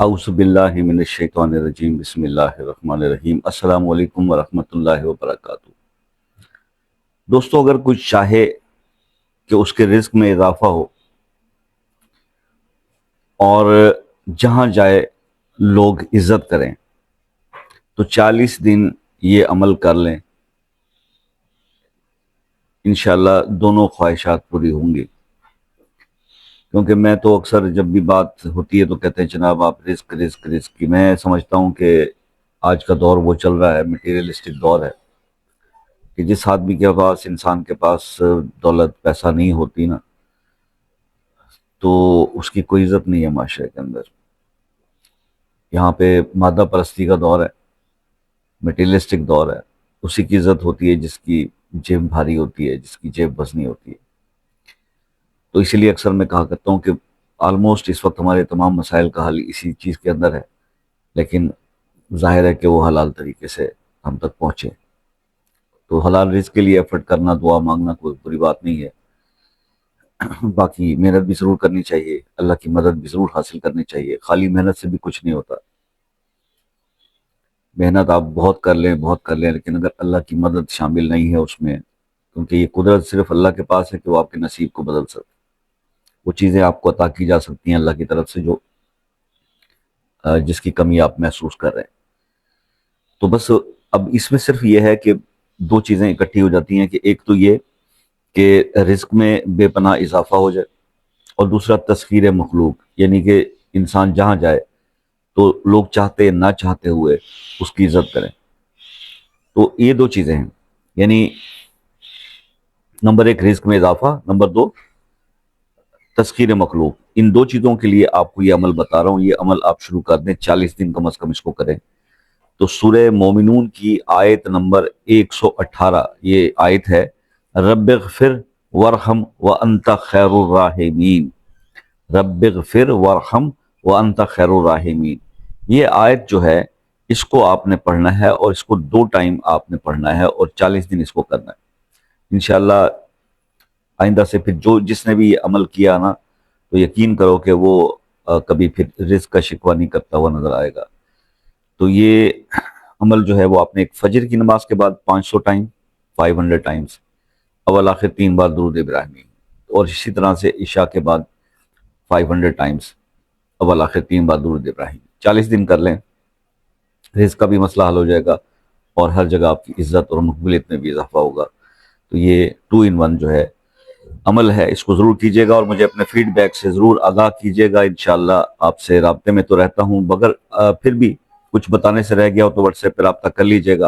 اعوذ باللہ من الشیطان الرجیم بسم اللہ الرحمن الرحیم السلام علیکم ورحمۃ اللہ وبرکاتہ۔ دوستو، اگر کوئی چاہے کہ اس کے رزق میں اضافہ ہو اور جہاں جائے لوگ عزت کریں تو 40 دن یہ عمل کر لیں، انشاءاللہ دونوں خواہشات پوری ہوں گی۔ کیونکہ میں تو اکثر جب بھی بات ہوتی ہے تو کہتے ہیں جناب آپ رزق رزق رزق کی، میں سمجھتا ہوں کہ آج کا دور وہ چل رہا ہے، میٹیریلسٹک دور ہے، کہ جس آدمی کے پاس، انسان کے پاس دولت پیسہ نہیں ہوتی نا، تو اس کی کوئی عزت نہیں ہے معاشرے کے اندر۔ یہاں پہ مادہ پرستی کا دور ہے، میٹیریلسٹک دور ہے، اسی کی عزت ہوتی ہے جس کی جیب بھاری ہوتی ہے، جس کی جیب وزنی ہوتی ہے۔ تو اسی لیے اکثر میں کہا کرتا ہوں کہ آلموسٹ اس وقت ہمارے تمام مسائل کا حل اسی چیز کے اندر ہے، لیکن ظاہر ہے کہ وہ حلال طریقے سے ہم تک پہنچے۔ تو حلال رزق کے لیے ایفرٹ کرنا، دعا مانگنا کوئی بری بات نہیں ہے، باقی محنت بھی ضرور کرنی چاہیے، اللہ کی مدد بھی ضرور حاصل کرنی چاہیے۔ خالی محنت سے بھی کچھ نہیں ہوتا، محنت آپ بہت کر لیں لیکن اگر اللہ کی مدد شامل نہیں ہے اس میں، کیونکہ یہ قدرت صرف اللہ کے پاس ہے کہ وہ آپ کے نصیب کو بدل سکتے، وہ چیزیں آپ کو عطا کی جا سکتی ہیں اللہ کی طرف سے جو جس کی کمی آپ محسوس کر رہے ہیں۔ تو بس اب اس میں صرف یہ ہے کہ دو چیزیں اکٹھی ہو جاتی ہیں، کہ ایک تو یہ کہ رزق میں بے پناہ اضافہ ہو جائے، اور دوسرا تسخیر مخلوق، یعنی کہ انسان جہاں جائے تو لوگ چاہتے نہ چاہتے ہوئے اس کی عزت کریں۔ تو یہ دو چیزیں ہیں، یعنی نمبر ایک رزق میں اضافہ، نمبر دو تسخیر مخلوق۔ ان دو چیزوں کے لیے آپ کو یہ عمل بتا رہا ہوں، یہ عمل آپ شروع کر دیں، 40 دن کم از کم اس کو کریں۔ تو سورہ مومنون کی آیت نمبر 118 یہ آیت ہے، رب اغفر ورحم وانت خیر الراحمین، رب اغفر ورحم وانت خیر الراحمین۔ یہ آیت جو ہے اس کو آپ نے پڑھنا ہے، اور اس کو 2 ٹائم آپ نے پڑھنا ہے، اور 40 دن اس کو کرنا ہے۔ انشاءاللہ آئندہ سے پھر جس نے بھی یہ عمل کیا نا، تو یقین کرو کہ وہ کبھی پھر رزق کا شکوہ نہیں کرتا ہوا نظر آئے گا۔ تو یہ عمل جو ہے وہ آپ نے ایک فجر کی نماز کے بعد 500 ٹائم، 500 ٹائمز، اول آخر 3 بار درود ابراہیمی، اور اسی طرح سے عشاء کے بعد 500 ٹائمز، اول آخر 3 بار درود ابراہیمی، 40 دن کر لیں، رزق کا بھی مسئلہ حل ہو جائے گا، اور ہر جگہ آپ کی عزت اور مقبولیت میں بھی اضافہ ہوگا۔ تو یہ 2 in 1 جو ہے عمل ہے، اس کو ضرور کیجیے گا، اور مجھے اپنے فیڈ بیک سے ضرور آگاہ کیجیے گا۔ انشاءاللہ آپ سے رابطے میں تو رہتا ہوں، مگر پھر بھی کچھ بتانے سے رہ گیا ہو تو واٹس ایپ پہ رابطہ کر لیجیے گا۔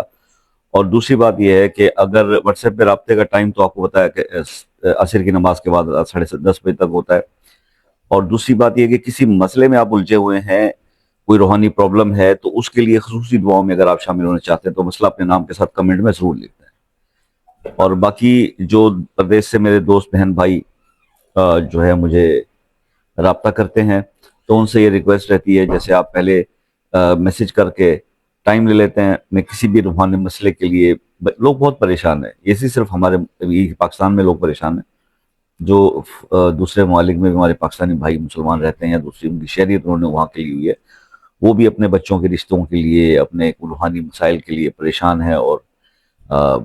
اور دوسری بات یہ ہے کہ اگر واٹس ایپ پہ رابطے کا ٹائم تو آپ کو بتایا کہ عصر کی نماز کے بعد 10:30 بجے تک ہوتا ہے، اور دوسری بات یہ کہ کسی مسئلے میں آپ الجھے ہوئے ہیں، کوئی روحانی پرابلم ہے، تو اس کے لیے خصوصی دعاؤں میں اگر آپ شامل ہونا چاہتے ہیں تو مسئلہ اپنے نام کے ساتھ کمنٹ میں ضرور لکھیں۔ اور باقی جو پردیس سے میرے دوست بہن بھائی جو ہے مجھے رابطہ کرتے ہیں، تو ان سے یہ ریکویسٹ رہتی ہے، جیسے آپ پہلے میسج کر کے ٹائم لے لیتے ہیں، میں کسی بھی روحانی مسئلے کے لیے، لوگ بہت پریشان ہیں، یہ صرف ہمارے پاکستان میں لوگ پریشان ہیں، جو دوسرے ممالک میں بھی ہمارے پاکستانی بھائی مسلمان رہتے ہیں یا دوسری ان کی شہریت انہوں نے وہاں کے لی ہوئی ہے، وہ بھی اپنے بچوں کے رشتوں کے لیے، اپنے روحانی مسائل کے لیے پریشان ہیں اور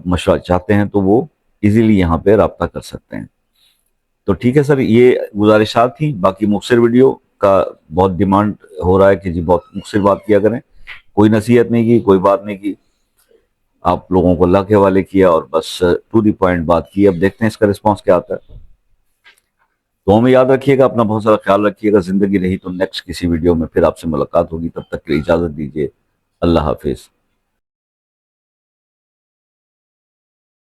مشورہ چاہتے ہیں، تو وہ ایزیلی یہاں پہ رابطہ کر سکتے ہیں۔ تو ٹھیک ہے سر، یہ گزارشات تھیں۔ باقی مختصر ویڈیو کا بہت ڈیمانڈ ہو رہا ہے کہ جی بہت مختصر بات کیا کریں، کوئی نصیحت نہیں کی، کوئی بات نہیں کی، آپ لوگوں کو اللہ کے حوالے کیا اور بس ٹو دی پوائنٹ بات کی۔ اب دیکھتے ہیں اس کا رسپانس کیا آتا ہے۔ تو ہمیں یاد رکھیے گا، اپنا بہت سارا خیال رکھیے گا، زندگی رہی تو نیکسٹ کسی ویڈیو میں پھر آپ سے ملاقات ہوگی، تب تک کے لیے اجازت دیجیے، اللہ حافظ۔